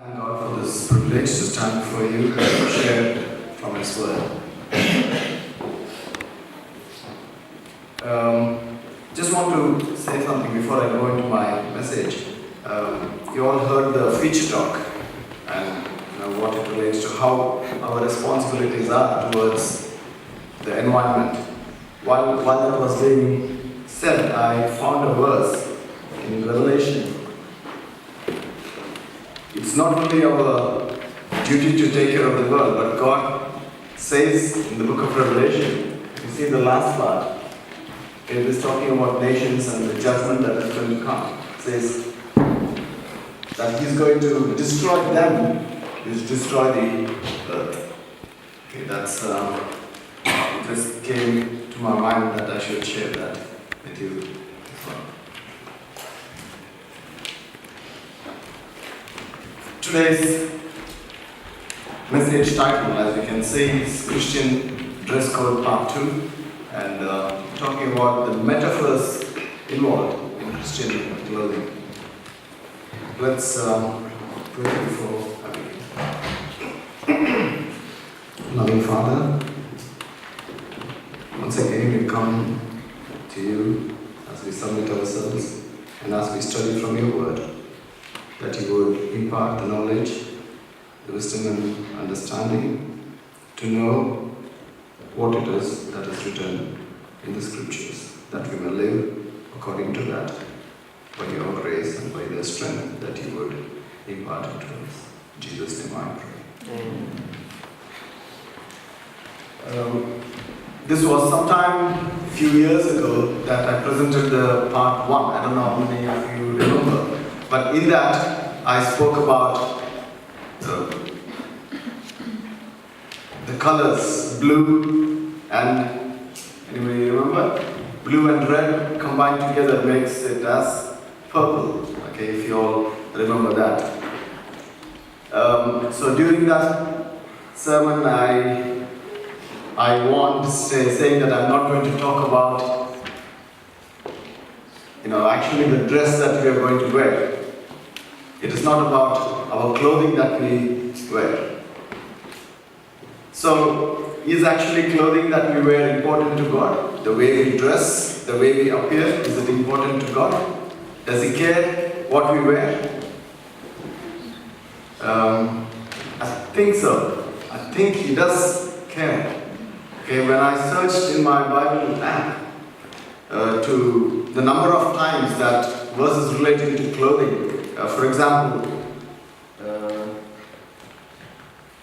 Thank God for this privilege to stand before you and share from His Word. Just want to say something before I go into my message. You all heard the feature talk and what it relates to how our responsibilities are towards the environment. While that was being said, I found a verse in Revelation. It's not only our duty to take care of the world, but God says in the book of Revelation, you see the last part, it is talking about nations and the judgment that is going to come. It says that He's going to destroy them, He's destroy the earth. Okay, that's it just came to my mind that I should share that with you as well. Today's message title, as you can see, is Christian Dress Code Part 2, and talking about the metaphors involved in Christian clothing. Let's pray before I begin. Loving Father, once again we come to you as we submit ourselves and as we study from your word, that you would impart the knowledge, the wisdom and understanding to know what it is that is written in the scriptures, that we may live according to that, by your grace and by the strength that you would impart into us. In Jesus' name I pray. This was sometime a few years ago that I presented the part 1. I don't know how many of you remember. But in that, I spoke about the colors blue and, anybody remember? Blue and red combined together makes it as purple. Okay, if you all remember that. So during that sermon, I want to saying that I'm not going to talk about, actually the dress that we are going to wear. It is not about our clothing that we wear. So, is actually clothing that we wear important to God? The way we dress, the way we appear, is it important to God? Does He care what we wear? I think so. I think He does care. Okay, when I searched in my Bible app to the number of times that verses relating to clothing, for example,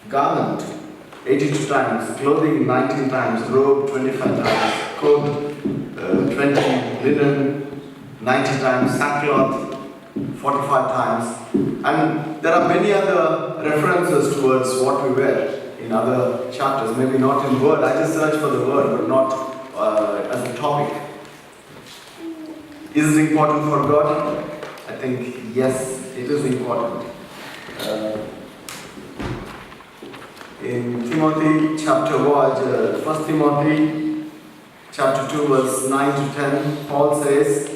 garment 82 times, clothing 19 times, robe 25 times, coat 20, linen 90 times, sackcloth 45 times, and there are many other references towards what we wear in other chapters, maybe not in word. I just searched for the word, but not as a topic. Is it important for God? I think yes, it is important. In Timothy chapter 1 Timothy chapter 2 verse 9 to 10, Paul says,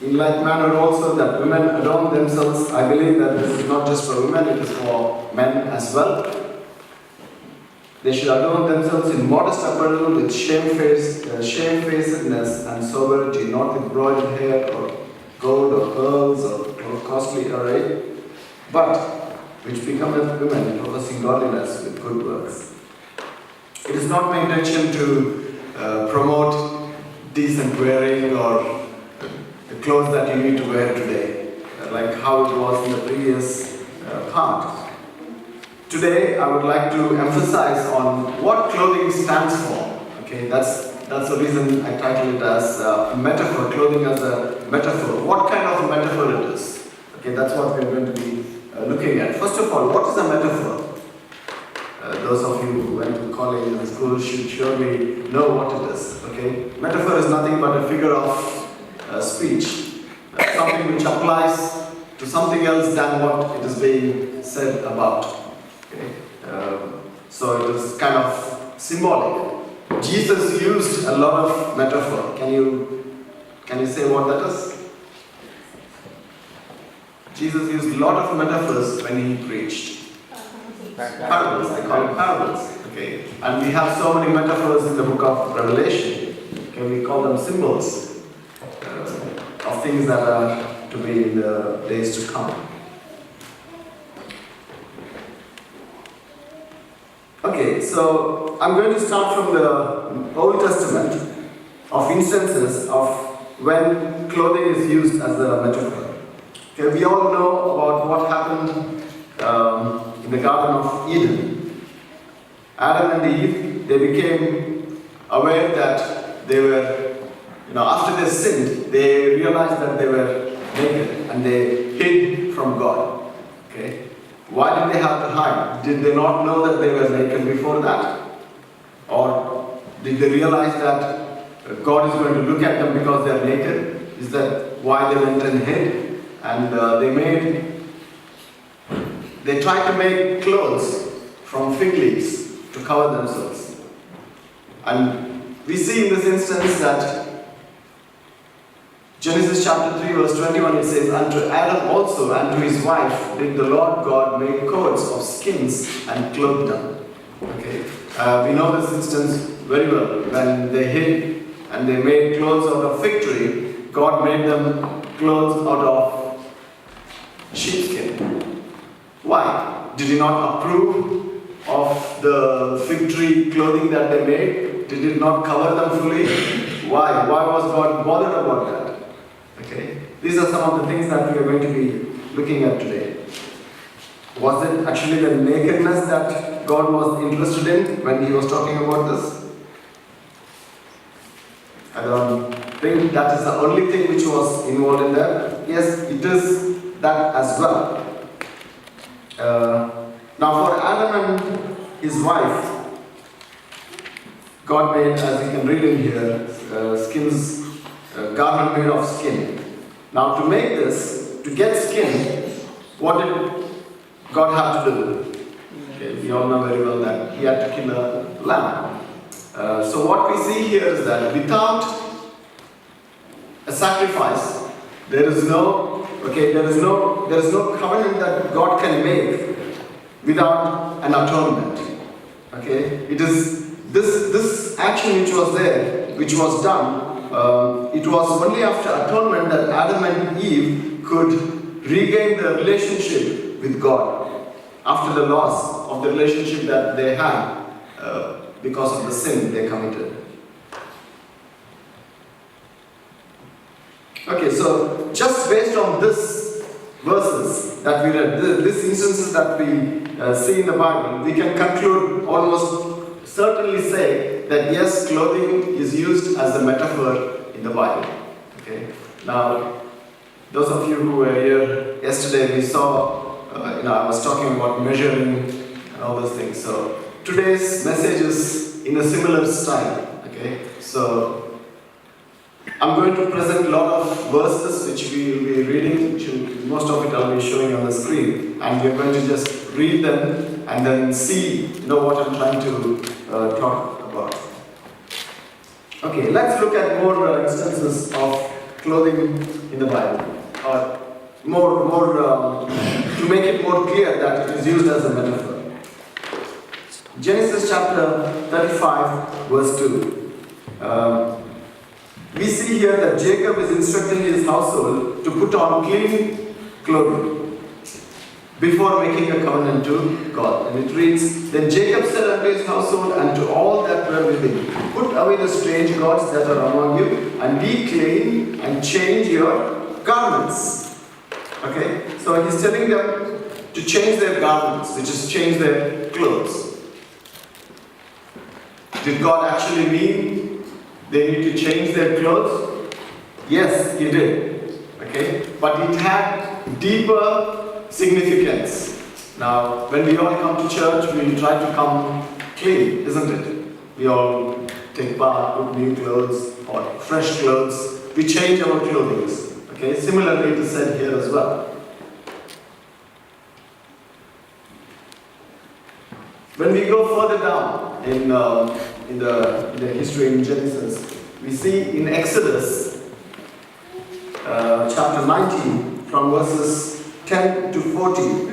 in like manner also that women adorn themselves. I believe that this is not just for women, it is for men as well. They should adorn themselves in modest apparel with shamefacedness and sobriety, not with broidered hair or gold or pearls or costly array, but which becometh women professing godliness with good works. It is not my intention to promote decent wearing or the clothes that you need to wear today, like how it was in the previous part. Today, I would like to emphasize on what clothing stands for. Okay, that's the reason I titled it as a metaphor, clothing as a metaphor. What kind of a metaphor it is? Okay, that's what we're going to be looking at. First of all, what is a metaphor? Those of you who went to college and school should surely know what it is. Okay, metaphor is nothing but a figure of speech, something which applies to something else than what it is being said about. Okay? So it is kind of symbolic. Jesus used a lot of metaphor. Can you say what that is? Jesus used a lot of metaphors when he preached. Parables, they call it parables. Okay, and we have so many metaphors in the book of Revelation. Okay, we call them symbols of things that are to be in the days to come. Okay, so I'm going to start from the Old Testament of instances of when clothing is used as a metaphor. Okay, we all know about what happened in the Garden of Eden. Adam and Eve, they became aware that they were, after they sinned, they realized that they were naked and they hid from God. Okay? Why did they have to hide? Did they not know that they were naked before that? Or did they realize that God is going to look at them because they are naked? Is that why they went and hid? And they tried to make clothes from fig leaves to cover themselves. And we see in this instance that Genesis chapter 3 verse 21, it says, "Unto Adam also and to his wife did the Lord God make coats of skins and clothed them." Okay, we know this instance very well. When they hid and they made clothes out of fig tree, God made them clothes out of sheepskin. Why? Did he not approve of the fig tree clothing that they made? Did it not cover them fully? Why? Why was God bothered about that? Okay, these are some of the things that we are going to be looking at today. Was it actually the nakedness that God was interested in when he was talking about this? I don't think that is the only thing which was involved in that. Yes, it is that as well. Now for Adam and his wife, God made, as you can read in here, garment made of skin. Now to make this, to get skin, what did God have to do? Okay, we all know very well that he had to kill a lamb. So what we see here is that without a sacrifice, there is no covenant that God can make without an atonement. Okay, it is this action which was there, which was done. It was only after atonement that Adam and Eve could regain the relationship with God after the loss of the relationship that they had because of the sin they committed. Okay, so just based on this verses that we read, these instances that we see in the Bible, we can conclude, almost certainly say that yes, clothing is used as a metaphor in the Bible. Okay. Now, those of you who were here yesterday, we saw, I was talking about measuring and all those things. So today's message is in a similar style. Okay. So I'm going to present a lot of verses which we will be reading, most of it I'll be showing on the screen, and we're going to just read them and then see what I'm trying to talk about. Okay, let's look at more instances of clothing in the Bible, or more to make it more clear that it is used as a metaphor. Genesis chapter 35 verse 2. We see here that Jacob is instructing his household to put on clean clothing before making a covenant to God. And it reads, "Then Jacob said unto his household and to all that were with him, Put away the strange gods that are among you, and be clean, and change your garments." Okay, so he's telling them to change their garments, which is change their clothes. Did God actually mean they need to change their clothes? Yes, he did. Okay, but it had deeper significance. Now, when we all come to church, we try to come clean, isn't it? We all take bath, put new clothes or fresh clothes. We change our clothing. Okay, similarly it is said here as well. When we go further down in the history in Genesis, we see in Exodus chapter 19 from verses 10 to 14.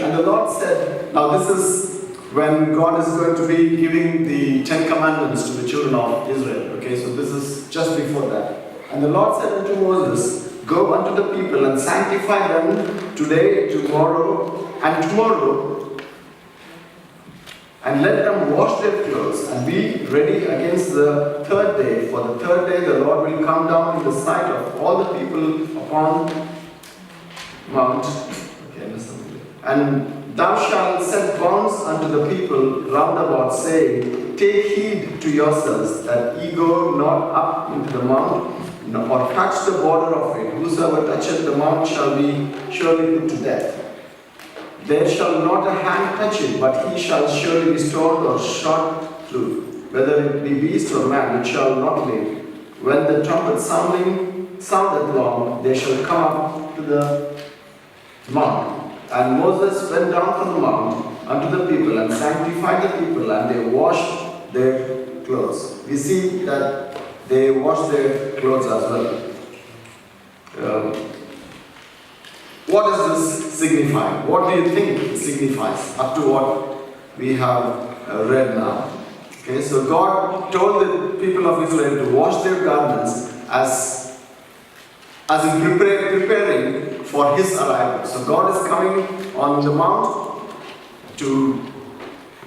And the Lord said, now this is when God is going to be giving the 10 commandments to the children of Israel. Okay, so this is just before that. And the Lord said unto Moses, go unto the people and sanctify them today, tomorrow, and tomorrow, and let them wash their clothes and be ready against the third day. For the third day the Lord will come down in the sight of all the people upon Mount. Okay, and thou shalt set bonds unto the people round about, saying, take heed to yourselves that ye go not up into the mount, or touch the border of it. Whosoever toucheth the mount shall be surely put to death. There shall not a hand touch it, but he shall surely be stoned or shot through. Whether it be beast or man, it shall not live. When the trumpet soundeth long, they shall come up to the mount. And Moses went down from the mount unto the people and sanctified the people, and they washed their clothes. We see that they washed their clothes as well. What does this signify? What do you think it signifies up to what we have read now? Okay, so God told the people of Israel to wash their garments as in preparing for His arrival. So God is coming on the mount to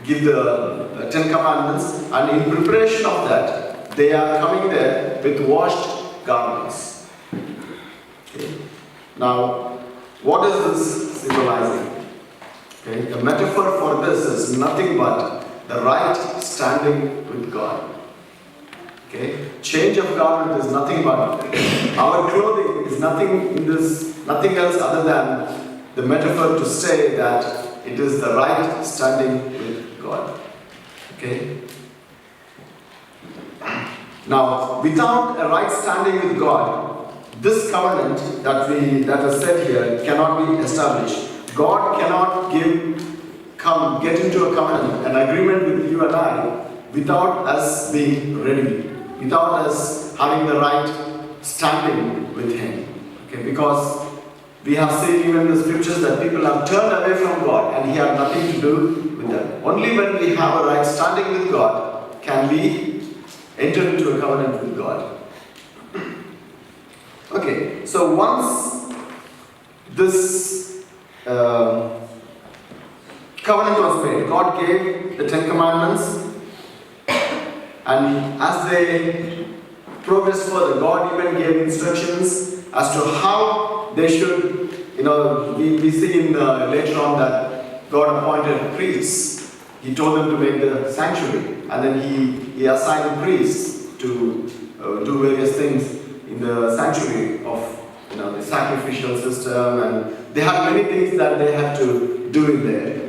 give the 10 commandments, and in preparation of that, they are coming there with washed garments. Okay. Now, what is this symbolizing? Okay, the metaphor for this is nothing but the right standing with God. Okay, change of garment is nothing but our clothing is nothing else other than the metaphor to say that it is the right standing with God. Okay. Now, without a right standing with God, this covenant that is said here cannot be established. God cannot get into a covenant, an agreement with you and I, without us being ready, without us having the right standing with Him. Okay, because we have seen even in the scriptures that people have turned away from God and He had nothing to do with them. Only when we have a right standing with God can we enter into a covenant with God. Okay, so once this covenant was made, God gave the 10 commandments, and as they progressed further, God even gave instructions as to how they should, we see in later on that God appointed priests. He told them to make the sanctuary, and then He assigned priests to do various things in the sanctuary of the sacrificial system, and they had many things that they had to do in there.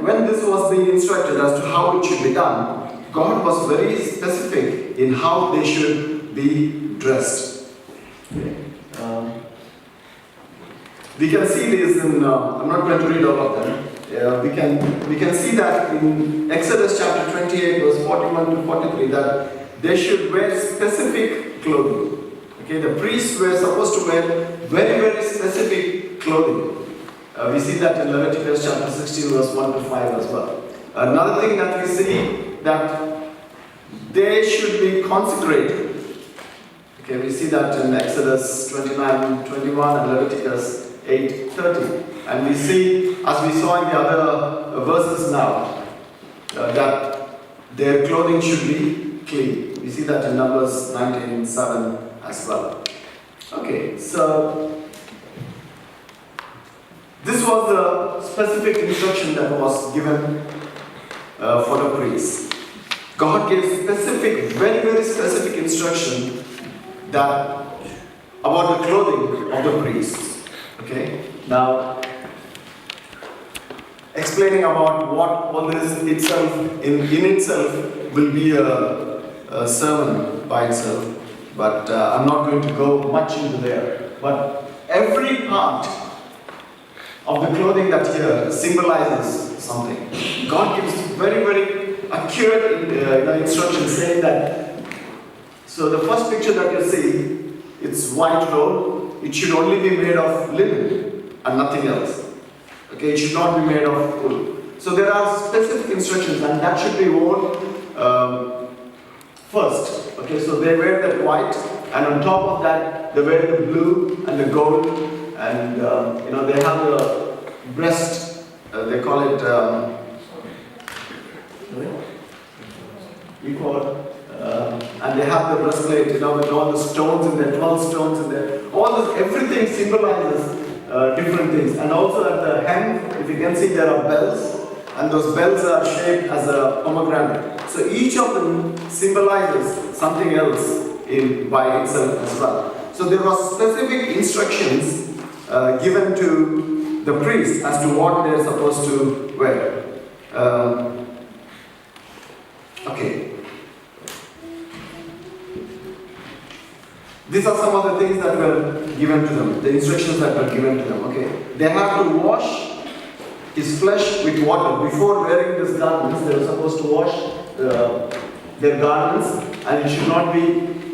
When this was being instructed as to how it should be done, God was very specific in how they should be dressed. Okay. We can see this in, I'm not going to read all of them. We can see that in Exodus chapter 28 verse 41 to 43 that they should wear specific clothing. Okay, the priests were supposed to wear very, very specific clothing. We see that in Leviticus chapter 16 verse 1 to 5 as well. Another thing that we see that they should be consecrated. Okay, we see that in Exodus 29:21 and Leviticus 8:30. And we see, as we saw in the other verses now, that their clothing should be clean. We see that in Numbers 19:7 as well. Okay, so this was the specific instruction that was given for the priests. God gave specific, very, very specific instruction that about the clothing of the priests. Okay, now explaining about what all this itself in itself will be a sermon by itself, but I'm not going to go much into there. But every part of the clothing that here symbolizes something. God gives very, very accurate instructions saying that. So the first picture that you see, it's white robe. it should only be made of linen and nothing else. Okay, it should not be made of wool. So there are specific instructions, and that should be worn first. Okay, so they wear that white, and on top of that, they wear the blue and the gold, and they have the breast. They call it. And they have the breastplate, with all the stones in there, 12 stones in there. All this, everything symbolizes different things. And also at the hem, if you can see, there are bells, and those bells are shaped as a pomegranate. So each of them symbolizes something else by itself as well. So there are specific instructions given to the priest as to what they're supposed to wear. Okay. These are some of the things that were given to them, the instructions that were given to them. Okay, they have to wash his flesh with water before wearing these garments. They were supposed to wash their garments, and it should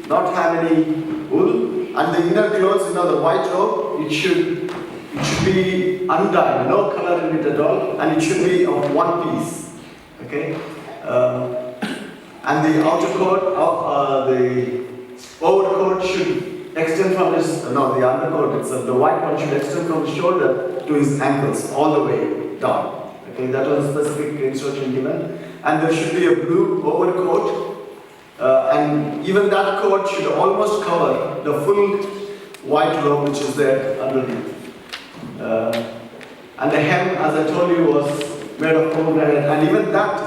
not have any wool. And the inner clothes, the white robe, it should be undyed, no color in it at all, and it should be of one piece. Okay, and the outer coat, the overcoat should extend from the undercoat itself, the white one should extend from his shoulder to his ankles, all the way down. Okay, that was a specific instruction given. And there should be a blue overcoat, and even that coat should almost cover the full white robe which is there underneath. And the hem, as I told you, was made of pomegranate, and even that,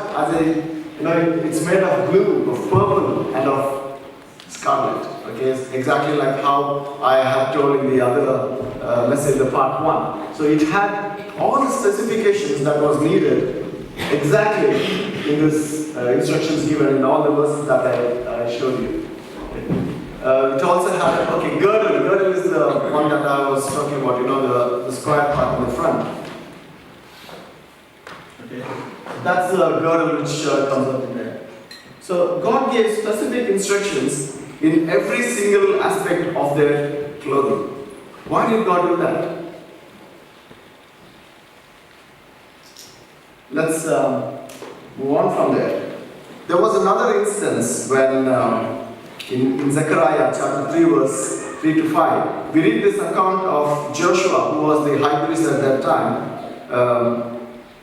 it's made of blue, of purple, and of scarlet. Okay, it's exactly like how I have told in the other message, the part 1. So it had all the specifications that was needed exactly in this instructions given in all the verses that I showed you. It also had, girdle. Girdle is the one that I was talking about, the square part in the front. Okay, that's the girdle which comes up in there. So God gave specific instructions in every single aspect of their clothing. Why did God do that? Let's move on from there. There was another instance when in Zechariah chapter 3 verse 3 to 5, we read this account of Joshua, who was the high priest at that time.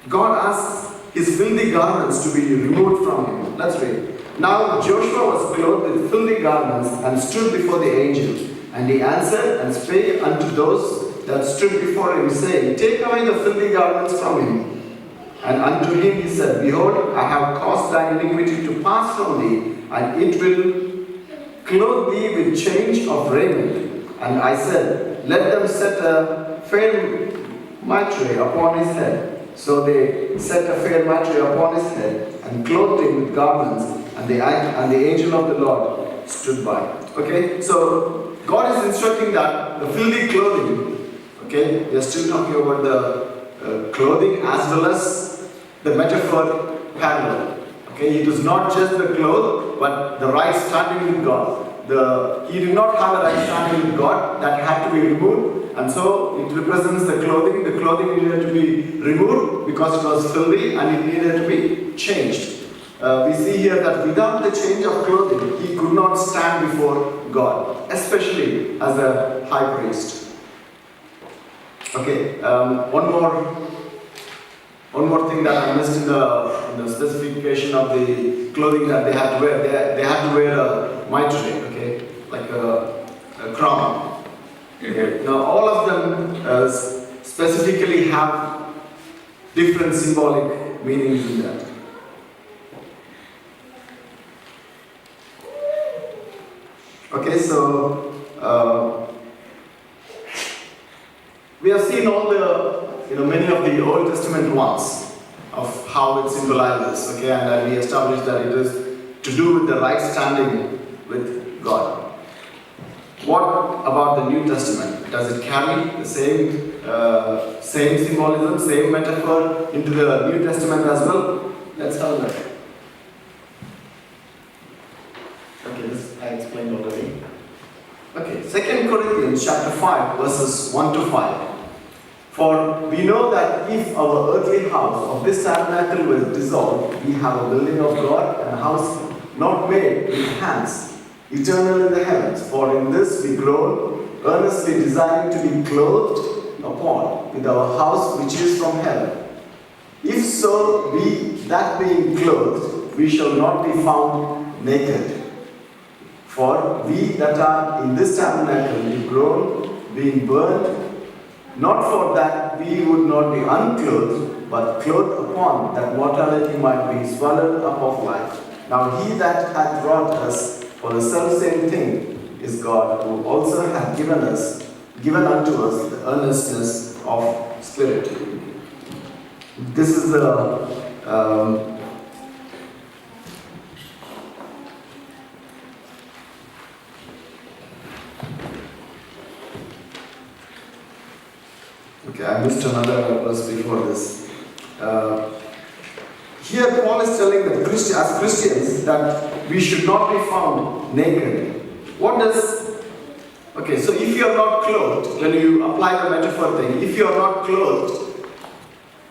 God asked his filthy garments to be removed from him. Let's read. Now Joshua was clothed with filthy garments and stood before the angel. And he answered and spake unto those that stood before him, saying, Take away the filthy garments from him. And unto him he said, Behold, I have caused thine iniquity to pass from thee, and it will clothe thee with change of raiment. And I said, Let them set a fair mitre upon his head. So they set a fair mitre upon his head, and clothed him with garments, and the angel of the Lord stood by. Okay, so God is instructing that the filthy clothing, okay, we are still talking about the clothing as well as the metaphor parallel. Okay, it is not just the clothes, but the right standing with God. He did not have a right standing with God, that had to be removed, and so it represents the clothing. The clothing needed to be removed because it was filthy, and it needed to be changed. We see here that without the change of clothing, he could not stand before God, especially as a high priest. Okay, one more thing that I missed in the specification of the clothing that they had to wear. They had to wear a mitre, okay, like a crown. Okay. Now all of them specifically have different symbolic meanings in that. Okay, so we have seen all the, many of the Old Testament ones of how it symbolizes, okay, and we established that it is to do with the right standing with God. What about the New Testament? Does it carry the same symbolism, same metaphor into the New Testament as well? Let's have a look. Okay, this I explained already. Okay, 2 Corinthians chapter 5 verses 1 to 5. For we know that if our earthly house of this tabernacle was dissolved, we have a building of God, and a house not made with hands, eternal in the heavens. For in this we groan, earnestly desiring to be clothed upon with our house which is from heaven. If so be that being clothed, we shall not be found naked. For we that are in this tabernacle we groan, being burned, not for that we would not be unclothed, but clothed upon, that mortality might be swallowed up of life. Now he that hath wrought us for the selfsame thing is God, who also hath given unto us the earnestness of spirit. This is the okay, I missed another verse before this. Here Paul is telling that as Christians that we should not be found naked. What does... Okay, so if you are not clothed, when you apply the metaphor thing, if you are not clothed,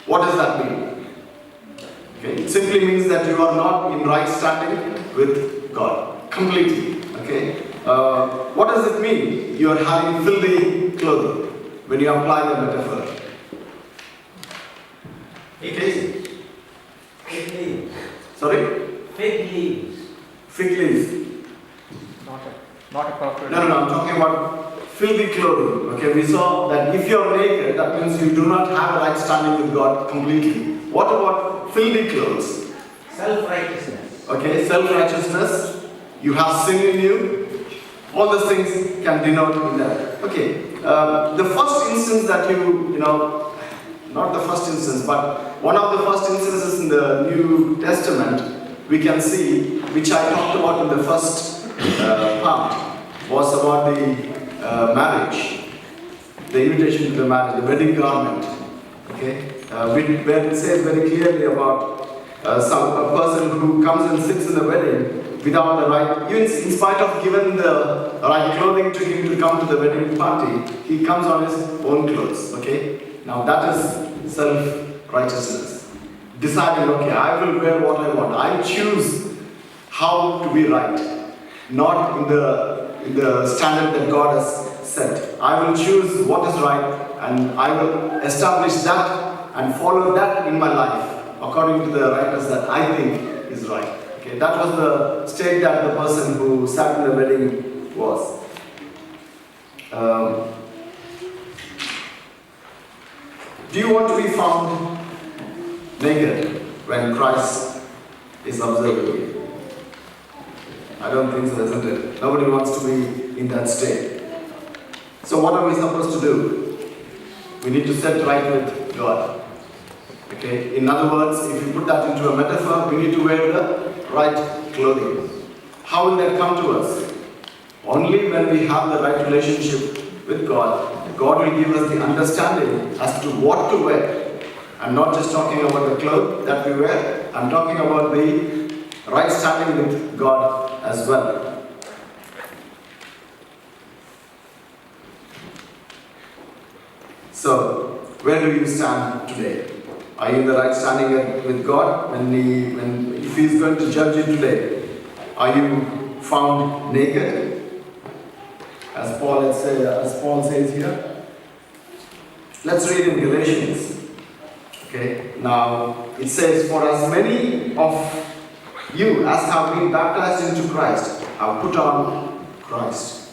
what does that mean? Okay, it simply means that you are not in right standing with God. Completely. Okay? What does it mean? You are having filthy clothing when you apply the metaphor. Okay? Fig leaves. Sorry? Fig leaves. Fig leaves. Not appropriate. No, I'm talking about filthy clothing. Okay, we saw that if you are naked, that means you do not have a right standing with God completely. What about filthy clothes? Self-righteousness. Okay, self-righteousness. You have sin in you. All those things can denote in that. Okay, the first instance that not the first instance, but one of the first instances in the New Testament, we can see, which I talked about in the first part, was about the marriage, the invitation to the marriage, the wedding garment. Okay, where it says very clearly about a person who comes and sits in the wedding without the right, even in spite of giving the right clothing to him to come to the wedding party, he comes on his own clothes. Okay, now that is self-righteousness. Deciding, okay, I will wear what I want. I choose how to be right, not in the standard that God has set. I will choose what is right, and I will establish that and follow that in my life according to the rightness that I think is right. Okay, that was the state that the person who sat in the wedding was. Do you want to be found naked when Christ is observing you? I don't think so, isn't it? Nobody wants to be in that state. So what are we supposed to do? We need to set right with God. Okay? In other words, if you put that into a metaphor, we need to wear the right clothing. How will that come to us? Only when we have the right relationship with God. God will give us the understanding as to what to wear. I'm not just talking about the clothes that we wear, I'm talking about the right standing with God as well. So, where do you stand today? Are you in the right standing with God if He is going to judge you today? Are you found naked? As Paul says here. Let's read in Galatians. Okay, now it says, for as many of you as have been baptized into Christ have put on Christ.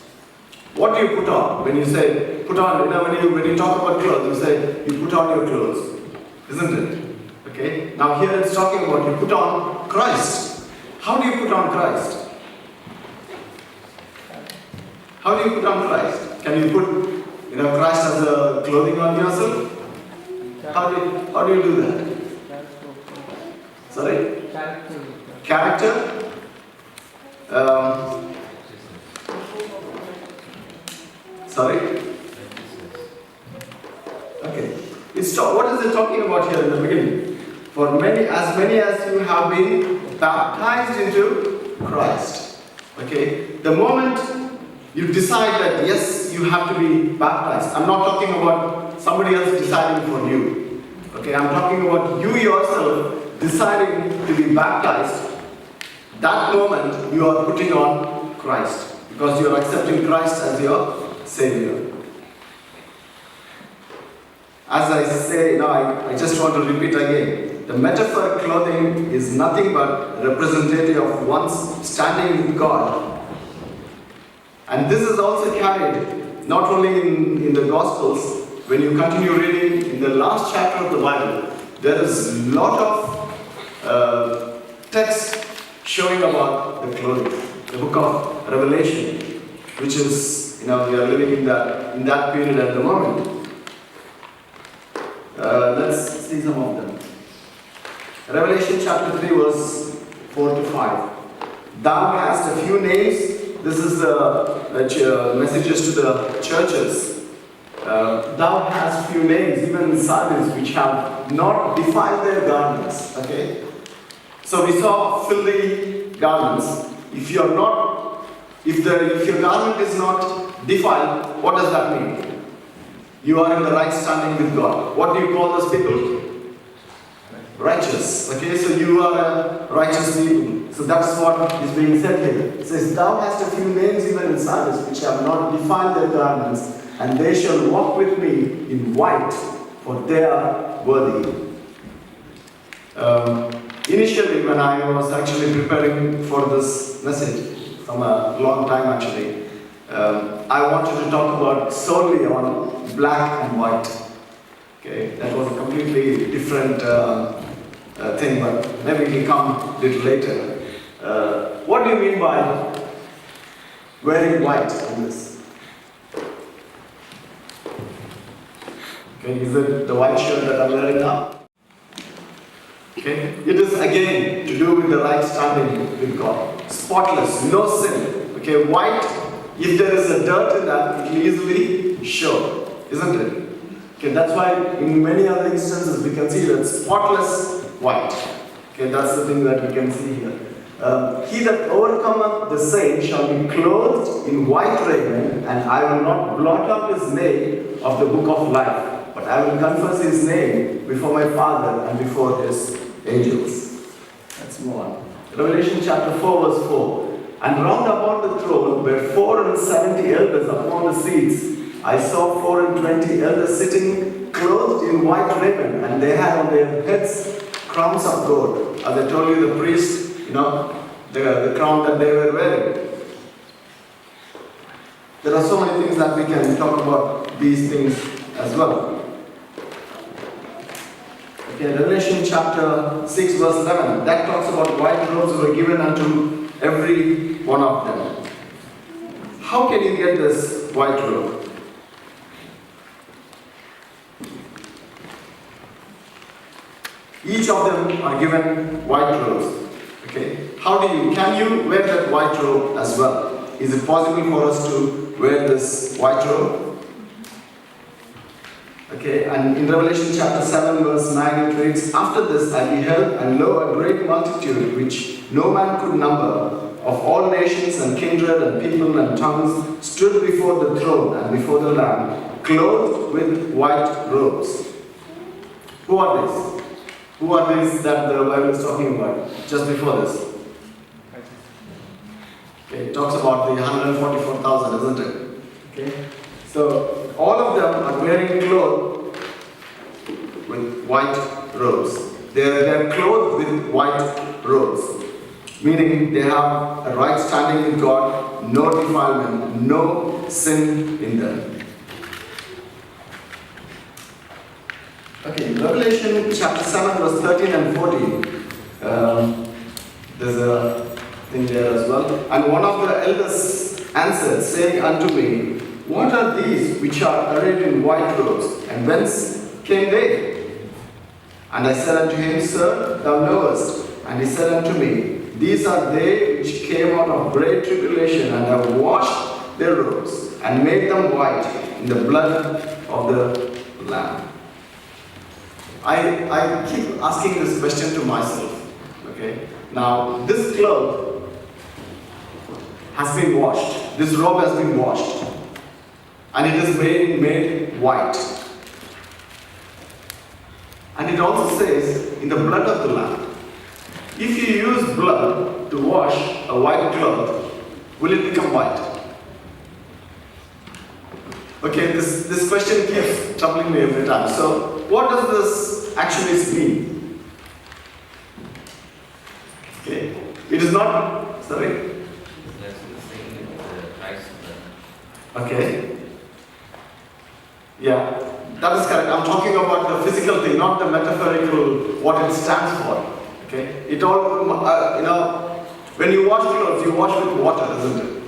What do you put on? When you say put on, when you talk about clothes, you say you put on your clothes, isn't it? Okay. Now here it's talking about you put on Christ. How do you put on Christ? How do you put on Christ? Can you put Christ as a clothing on yourself? How do you do that? Sorry? Character? Sorry? Okay. What is it talking about here in the beginning? For as many as you have been baptized into Christ. Okay. The moment you decide that yes, you have to be baptized. I'm not talking about somebody else deciding for you. Okay, I'm talking about you yourself deciding to be baptized. That moment you are putting on Christ because you are accepting Christ as your Savior. As I say now, I just want to repeat again. The metaphor clothing is nothing but representative of one's standing with God. And this is also carried not only in the Gospels. When you continue reading in the last chapter of the Bible, there is a lot of text showing about the clothing. The book of Revelation, which is, we are living in that period at the moment. Let's see some of them. Revelation chapter 3 verse 4 to 5. Thou hast a few names. This is the messages to the churches. Thou hast few names, even in Sardis, which have not defiled their garments. Okay? So we saw filthy garments. If your garment is not defiled, what does that mean? You are in the right standing with God. What do you call those people? Righteous. Okay, so you are a righteous people. So that's what is being said here. It says, thou hast a few names even in Sardis which have not defiled their garments, and they shall walk with me in white, for they are worthy. Initially, when I was actually preparing for this message, from a long time actually, I wanted to talk about solely on black and white. Okay, that was a completely different thing, but maybe it will come a little later. What do you mean by wearing white in this? Okay, is it the white shirt that I'm wearing now? Okay, it is again to do with the right standing with God. Spotless, no sin. Okay, white, if there is a dirt in that, it will easily show, isn't it? Okay, that's why in many other instances we can see that spotless white. Okay, that's the thing that we can see here. He that overcometh the same shall be clothed in white raiment, and I will not blot out his name of the book of life, but I will confess his name before my Father and before his angels. Let's move on. Revelation chapter 4 verse 4. And round about the throne were 74 elders upon the seats. I saw 24 elders sitting clothed in white raiment, and they had on their heads crowns of gold. As I told you, the priests, the crown that they were wearing. There are so many things that we can talk about these things as well. Okay, Revelation chapter 6 verse 11. That talks about white robes were given unto every one of them. How can you get this white robe? Each of them are given white robes. Okay, can you wear that white robe as well? Is it possible for us to wear this white robe? Okay, and in Revelation chapter 7 verse 9 it reads, After this I beheld, and lo, a great multitude which no man could number, of all nations and kindred and people and tongues, stood before the throne and before the Lamb, clothed with white robes. Who are these? Who are these that the Bible is talking about just before this? Okay, it talks about the 144,000, isn't it? Okay, so all of them are wearing clothes with white robes. They are clothed with white robes, meaning they have a right standing with God, no defilement, no sin in them. Okay, Revelation chapter 7 verse 13 and 14. There's a thing there as well. And one of the elders answered, saying unto me, What are these which are arrayed in white robes, and whence came they? And I said unto him, Sir, thou knowest. And he said unto me, These are they which came out of great tribulation, and have washed their robes, and made them white in the blood of the Lamb. I keep asking this question to myself. Okay, now this cloth has been washed. this robe has been washed and it is made white. And it also says, in the blood of the Lamb. If you use blood to wash a white cloth, will it become white? Okay, this question keeps troubling me every time. So, what does this actually mean? Okay, it is not, sorry? Okay. Yeah, that is correct. I'm talking about the physical thing, not the metaphorical, what it stands for. Okay, it all, when you wash clothes, you wash with water, isn't it?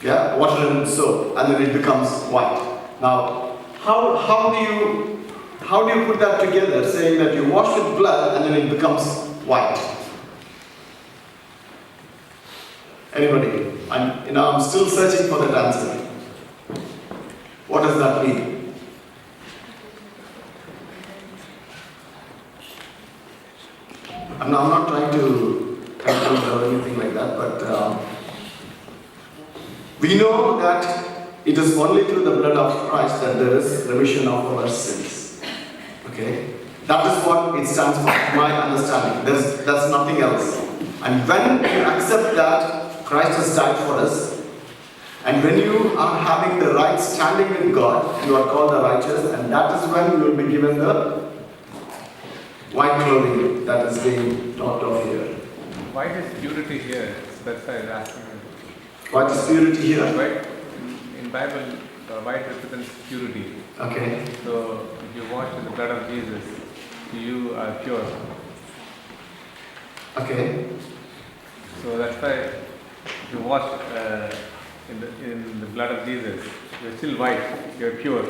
Yeah, water and soap, and then it becomes white. Now, how do you put that together, saying that you wash with blood and then it becomes white? Anybody? I'm still searching for that answer. What does that mean? I'm not trying to calculate or anything like that, but we know that it is only through the blood of Christ that there is remission of our sins. Okay? That is what it stands for, my understanding. That's nothing else. And when you accept that Christ has died for us, and when you are having the right standing with God, you are called the righteous, and that is when you will be given the white clothing that is being talked of here. Why is purity here? That's why I was asking. What is purity here? White, in Bible, white represents purity. Okay. So if you wash in the blood of Jesus, you are pure. Okay. So that's why if you wash in the blood of Jesus, you're still white, you're pure.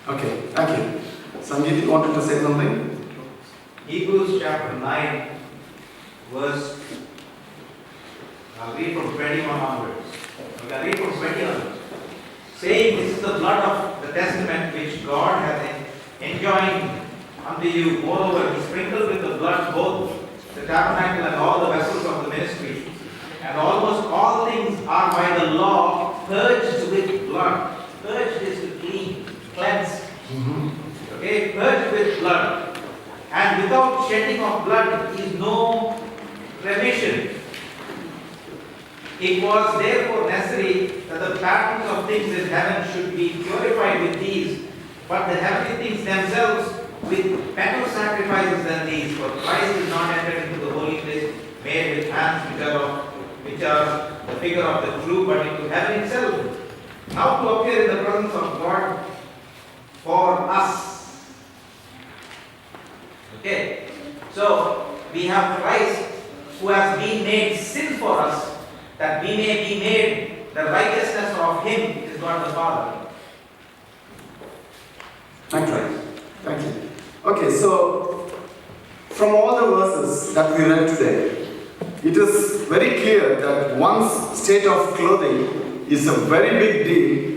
Okay, thank you. Sangeet, you wanted to say something? Hebrews chapter 9, verse, I'll read from 21 onwards. I'll read from 20 onwards. Saying, this is the blood of the testament which God has enjoined unto you. Moreover, he sprinkled with the blood both the tabernacle and all the vessels of the ministry. And almost all things are by the law purged with blood. Purged is to clean, cleanse. Okay, purged with blood. And without shedding of blood is no remission. It was therefore necessary that the patterns of things in heaven should be purified with these, but the heavenly things themselves with better sacrifices than these. For Christ is not entered into the holy place made with hands which are the figure of the true, but into heaven itself, now to appear in the presence of God for us. Okay, so we have Christ who has been made sin for us, that we may be made the righteousness of Him, is God the Father. Thank you. Thank you. Okay, so from all the verses that we read today, it is very clear that one's state of clothing is a very big deal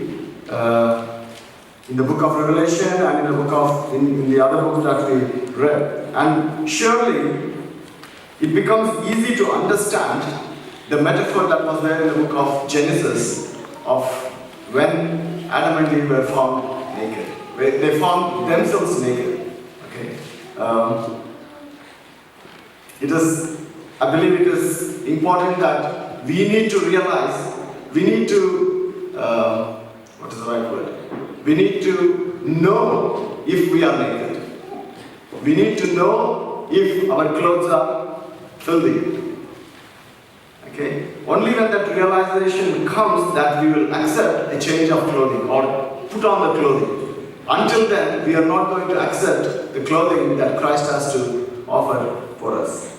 in the book of Revelation and in the other book that we read. And surely it becomes easy to understand the metaphor that was there in the book of Genesis of when Adam and Eve were found naked. They found themselves naked. Okay. I believe it is important that we need to realize, we need to, what is the right word? We need to know if we are naked. We need to know if our clothes are filthy. Okay? Only when that realization comes that we will accept a change of clothing or put on the clothing. Until then, we are not going to accept the clothing that Christ has to offer for us.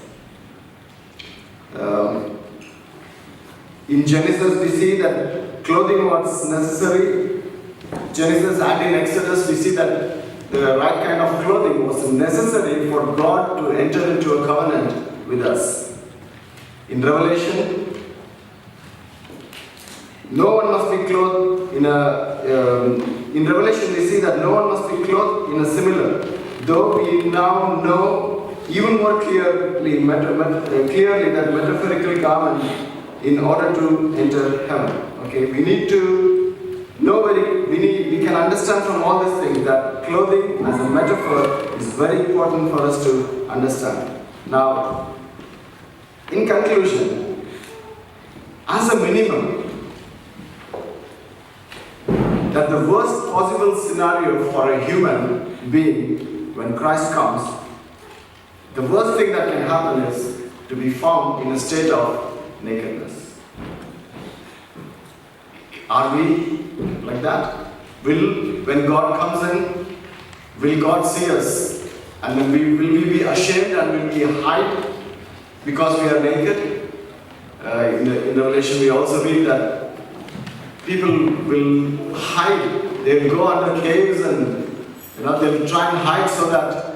In Genesis, we see that clothing was necessary. Genesis and in Exodus, we see that the right kind of clothing was necessary for God to enter into a covenant with us. In Revelation, no one must be clothed in Revelation we see that no one must be clothed in a similar, though we now know even more clearly that metaphorical garment in order to enter heaven. Okay, we need to know we can understand from all these things that clothing as a metaphor is very important for us to understand. Now, in conclusion, as a minimum, that the worst possible scenario for a human being when Christ comes, the worst thing that can happen is to be found in a state of nakedness. Are we like that? When God comes in, will God see us? And then will we be ashamed and will we hide because we are naked? In the Revelation we also read that people will hide. They will go under caves and they will try and hide so that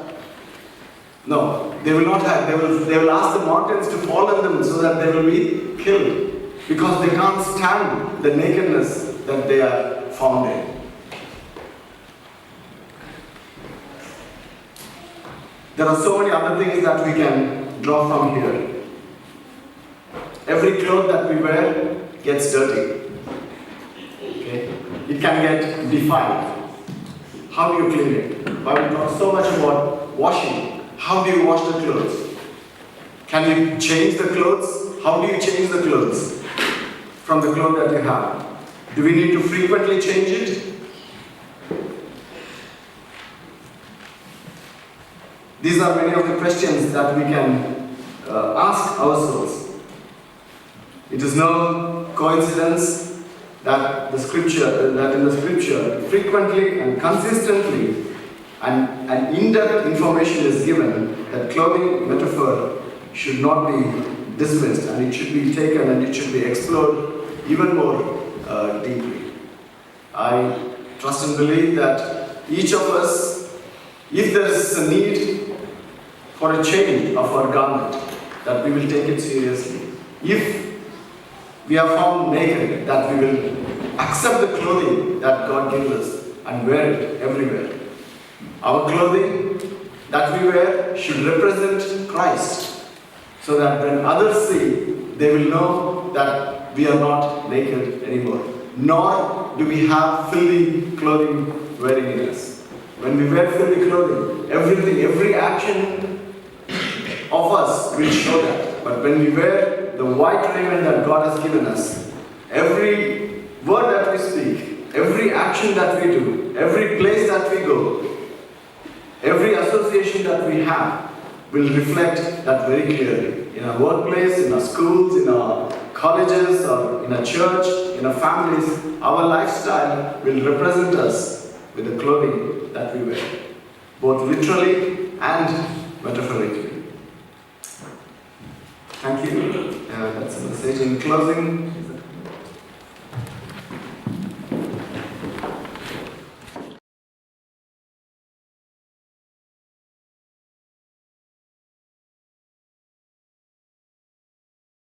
they will not hide. They will ask the mountains to fall on them so that they will be killed because they can't stand the nakedness that they are found in. There are so many other things that we can draw from here. Every cloth that we wear gets dirty. Okay? It can get defiled. How do you clean it? The Bible talks so much about washing. How do you wash the clothes? Can you change the clothes? How do you change the clothes from the clothes that you have? Do we need to frequently change it? These are many of the questions that we can ask ourselves. It is no coincidence that in the scripture, frequently and consistently and in-depth information is given that clothing metaphor should not be dismissed and it should be taken and it should be explored even more deeply. I trust and believe that each of us, if there is a need for a change of our garment, that we will take it seriously. If we are found naked, that we will accept the clothing that God gives us and wear it everywhere. Our clothing that we wear should represent Christ, so that when others see, they will know that we are not naked anymore, nor do we have filthy clothing wearing in us. When we wear filthy clothing, every action of us will show that. But when we wear the white raiment that God has given us, every word that we speak, every action that we do, every place that we go, every association that we have will reflect that very clearly. In our workplace, in our schools, in our colleges, or in a church, in our families, our lifestyle will represent us with the clothing that we wear, both literally and metaphorically. Thank you. That's a message. In closing,